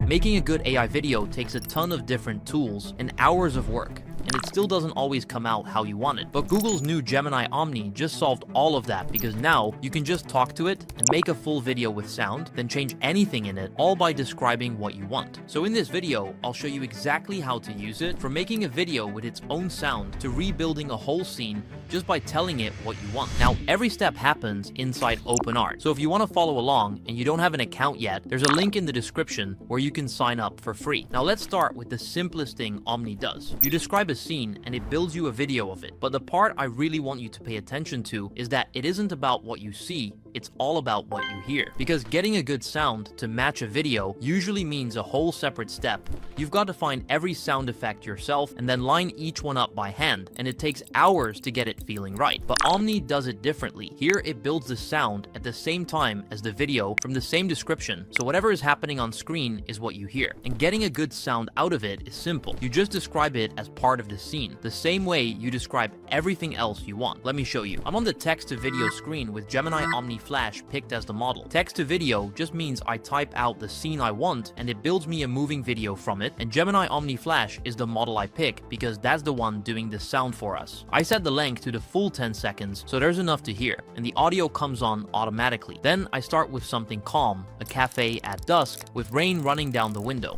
Making a good AI video takes a ton of different tools and hours of work, and it still doesn't always come out how you want it. But Google's new Gemini Omni just solved all of that, because now you can just talk to it and make a full video with sound, then change anything in it, all by describing what you want. So in this video, I'll show you exactly how to use it, from making a video with its own sound to rebuilding a whole scene just by telling it what you want. Now, every step happens inside OpenArt, so if you want to follow along and you don't have an account yet, there's a link in the description where you can sign up for free. Now let's start with the simplest thing Omni does. You describe a scene and it builds you a video of it, but the part I really want you to pay attention to is that it isn't about what you see, it's all about what you hear. Because getting a good sound to match a video usually means a whole separate step. You've got to find every sound effect yourself and then line each one up by hand, and it takes hours to get it feeling right. But Omni does it differently. Here it builds the sound at the same time as the video from the same description, so whatever is happening on screen is what you hear. And getting a good sound out of it is simple. You just describe it as part of the scene, the same way you describe everything else you want. Let me show you. I'm on the text to video screen with Gemini Omni Flash picked as the model. Text to video just means I type out the scene I want and it builds me a moving video from it, and Gemini Omni Flash is the model I pick because that's the one doing the sound for us. I set the length to the full 10 seconds, so there's enough to hear, and the audio comes on automatically. Then I start with something calm, a cafe at dusk with rain running down the window.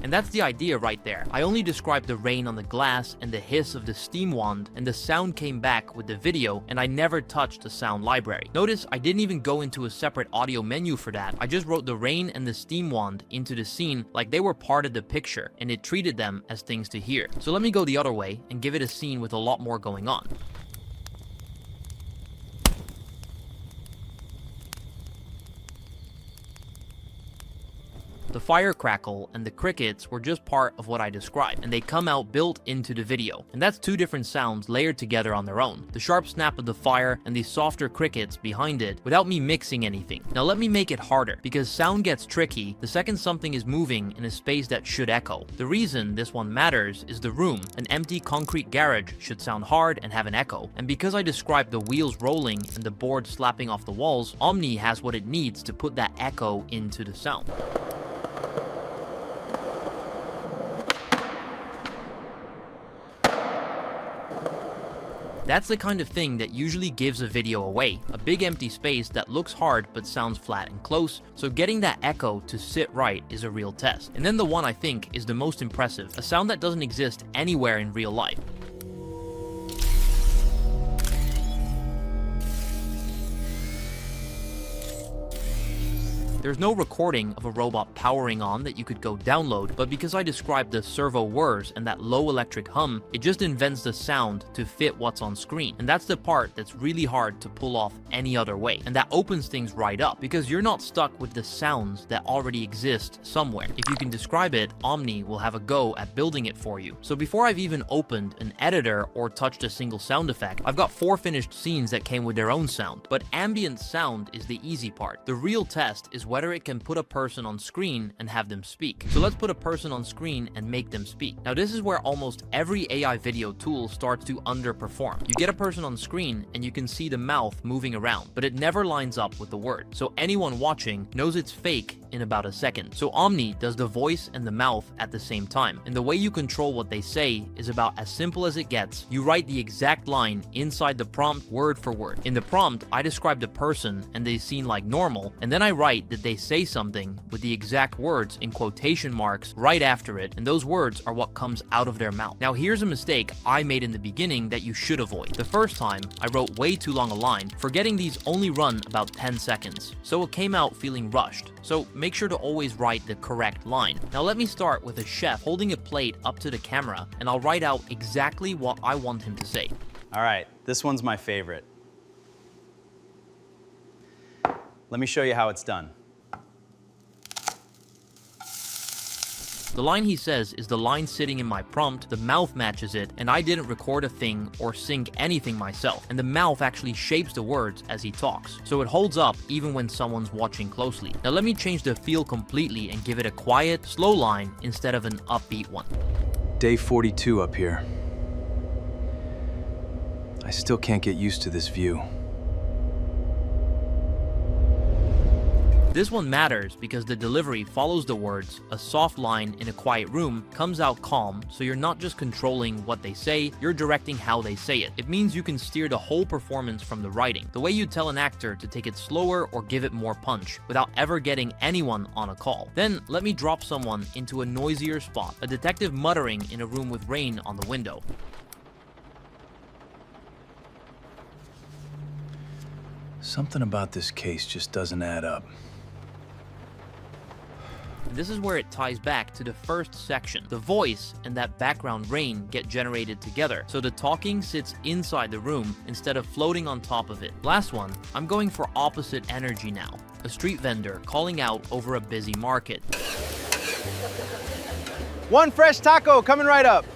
And that's the idea right there. I only described the rain on the glass and the hiss of the steam wand, and the sound came back with the video, and I never touched the sound library. Notice I didn't even go into a separate audio menu for that. I just wrote the rain and the steam wand into the scene like they were part of the picture, and it treated them as things to hear. So let me go the other way and give it a scene with a lot more going on. The fire crackle and the crickets were just part of what I described, and they come out built into the video. And that's two different sounds layered together on their own. The sharp snap of the fire and the softer crickets behind it without me mixing anything. Now let me make it harder, because sound gets tricky the second something is moving in a space that should echo. The reason this one matters is the room. An empty concrete garage should sound hard and have an echo. And because I described the wheels rolling and the board slapping off the walls, Omni has what it needs to put that echo into the sound. That's the kind of thing that usually gives a video away, a big empty space that looks hard but sounds flat and close, so getting that echo to sit right is a real test. And then the one I think is the most impressive, a sound that doesn't exist anywhere in real life. There's no recording of a robot powering on that you could go download, but because I described the servo whirs and that low electric hum, it just invents the sound to fit what's on screen. And that's the part that's really hard to pull off any other way. And that opens things right up, because you're not stuck with the sounds that already exist somewhere. If you can describe it, Omni will have a go at building it for you. So before I've even opened an editor or touched a single sound effect, I've got 4 finished scenes that came with their own sound. But ambient sound is the easy part. The real test is whether it can put a person on screen and have them speak. So let's put a person on screen and make them speak. Now this is where almost every AI video tool starts to underperform. You get a person on screen and you can see the mouth moving around, but it never lines up with the word. So anyone watching knows it's fake in about a second. So Omni does the voice and the mouth at the same time. And the way you control what they say is about as simple as it gets. You write the exact line inside the prompt word for word. In the prompt, I describe the person and they seem like normal, and then I write that they say something with the exact words in quotation marks right after it, and those words are what comes out of their mouth. Now here's a mistake I made in the beginning that you should avoid. The first time, I wrote way too long a line, forgetting these only run about 10 seconds, so it came out feeling rushed. So make sure to always write the correct line. Now let me start with a chef holding a plate up to the camera, and I'll write out exactly what I want him to say. All right, this one's my favorite. Let me show you how it's done. The line he says is the line sitting in my prompt, the mouth matches it, and I didn't record a thing or sync anything myself, and the mouth actually shapes the words as he talks, so it holds up even when someone's watching closely. Now let me change the feel completely and give it a quiet, slow line instead of an upbeat one. Day 42 up here. I still can't get used to this view. This one matters because the delivery follows the words, a soft line in a quiet room comes out calm, so you're not just controlling what they say, you're directing how they say it. It means you can steer the whole performance from the writing, the way you tell an actor to take it slower or give it more punch, without ever getting anyone on a call. Then, let me drop someone into a noisier spot, a detective muttering in a room with rain on the window. Something about this case just doesn't add up. This is where it ties back to the first section. The voice and that background rain get generated together, so the talking sits inside the room instead of floating on top of it. Last one, I'm going for opposite energy now. A street vendor calling out over a busy market. One fresh taco coming right up.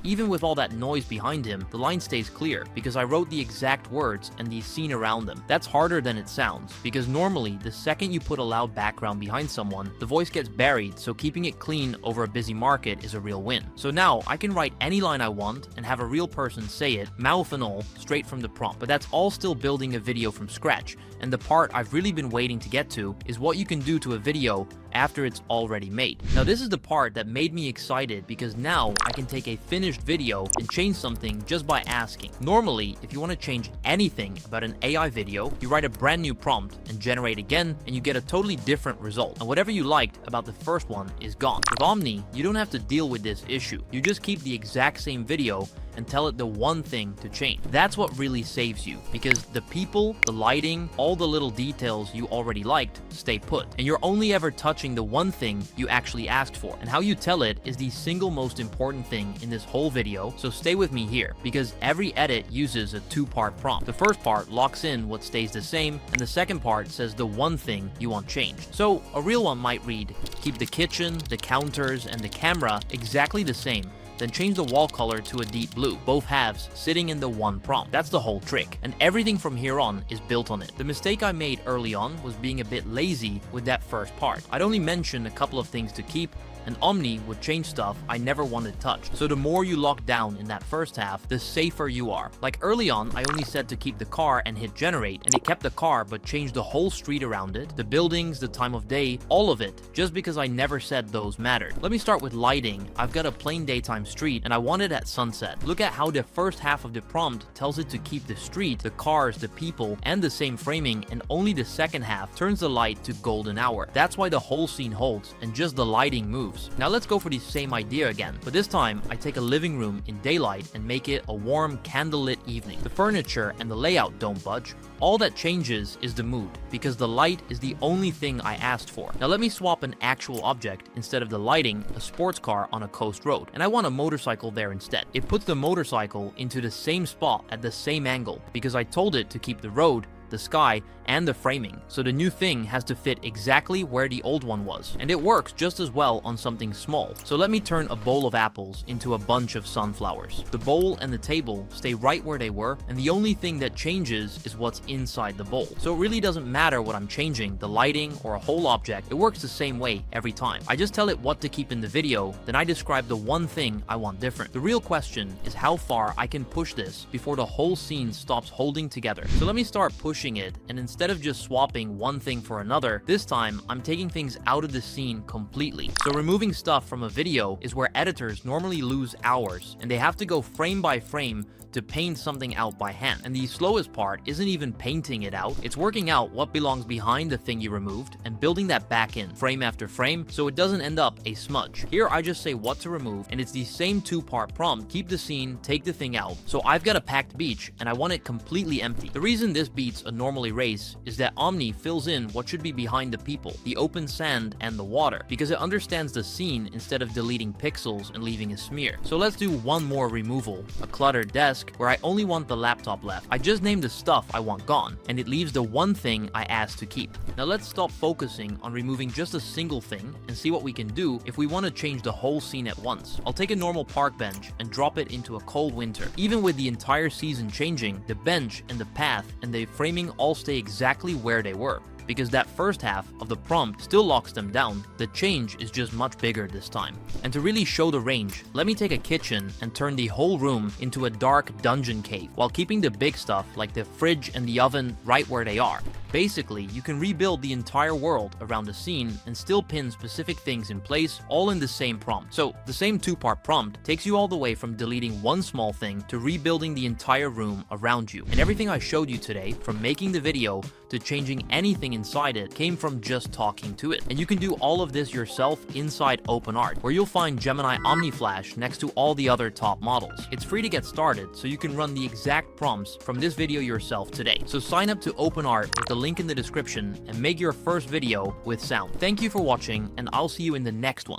Even with all that noise behind him, the line stays clear because I wrote the exact words and the scene around them. That's harder than it sounds, because normally, the second you put a loud background behind someone, the voice gets buried, so keeping it clean over a busy market is a real win. So now, I can write any line I want and have a real person say it, mouth and all, straight from the prompt. But that's all still building a video from scratch, and the part I've really been waiting to get to is what you can do to a video after it's already made. Now this is the part that made me excited because now I can take a finished video and change something just by asking. Normally, if you want to change anything about an AI video, you write a brand new prompt and generate again, and you get a totally different result. And whatever you liked about the first one is gone. With Omni, you don't have to deal with this issue. You just keep the exact same video and tell it the one thing to change. That's what really saves you, because the people, the lighting, all the little details you already liked stay put, and you're only ever touching the one thing you actually asked for. And how you tell it is the single most important thing in this whole video, so stay with me here, because every edit uses a two-part prompt. The first part locks in what stays the same, and the second part says the one thing you want changed. So a real one might read, keep the kitchen, the counters, and the camera exactly the same, then change the wall color to a deep blue, both halves sitting in the one prompt. That's the whole trick, and everything from here on is built on it. The mistake I made early on was being a bit lazy with that first part. I'd only mention a couple of things to keep, and Omni would change stuff I never wanted touched. So the more you lock down in that first half, the safer you are. Like early on, I only said to keep the car and hit generate, and it kept the car but changed the whole street around it, the buildings, the time of day, all of it, just because I never said those mattered. Let me start with lighting. I've got a plain daytime street, and I want it at sunset. Look at how the first half of the prompt tells it to keep the street, the cars, the people, and the same framing, and only the second half turns the light to golden hour. That's why the whole scene holds, and just the lighting moves. Now let's go for the same idea again, but this time I take a living room in daylight and make it a warm candlelit evening. The furniture and the layout don't budge. All that changes is the mood, because the light is the only thing I asked for. Now let me swap an actual object instead of the lighting, a sports car on a coast road, and I want a motorcycle there instead. It puts the motorcycle into the same spot at the same angle, because I told it to keep the road, the sky, and the framing, so the new thing has to fit exactly where the old one was, and it works just as well on something small. So let me turn a bowl of apples into a bunch of sunflowers. The bowl and the table stay right where they were, and the only thing that changes is what's inside the bowl. So it really doesn't matter what I'm changing, the lighting or a whole object, it works the same way every time. I just tell it what to keep in the video, then I describe the one thing I want different. The real question is how far I can push this before the whole scene stops holding together. So let me start pushing it, and instead of just swapping one thing for another, this time I'm taking things out of the scene completely. So removing stuff from a video is where editors normally lose hours, and they have to go frame by frame to paint something out by hand. And the slowest part isn't even painting it out, it's working out what belongs behind the thing you removed and building that back in, frame after frame, so it doesn't end up a smudge. Here I just say what to remove, and it's the same two-part prompt, keep the scene, take the thing out. So I've got a packed beach, and I want it completely empty. The reason this beats a normal erase is that Omni fills in what should be behind the people, the open sand and the water, because it understands the scene instead of deleting pixels and leaving a smear. So let's do one more removal, a cluttered desk, where I only want the laptop left. I just named the stuff I want gone, and it leaves the one thing I asked to keep. Now let's stop focusing on removing just a single thing and see what we can do if we want to change the whole scene at once. I'll take a normal park bench and drop it into a cold winter. Even with the entire season changing, the bench and the path and the framing all stay exactly where they were. because that first half of the prompt still locks them down. The change is just much bigger this time. And to really show the range, let me take a kitchen and turn the whole room into a dark dungeon cave, while keeping the big stuff like the fridge and the oven right where they are. Basically, you can rebuild the entire world around the scene and still pin specific things in place, all in the same prompt. So the same two-part prompt takes you all the way from deleting one small thing to rebuilding the entire room around you. And everything I showed you today, from making the video to changing anything inside it, came from just talking to it. And you can do all of this yourself inside OpenArt, where you'll find Gemini Omni Flash next to all the other top models. It's free to get started, so you can run the exact prompts from this video yourself today. So sign up to OpenArt with the link in the description and make your first video with sound. Thank you for watching, and I'll see you in the next one.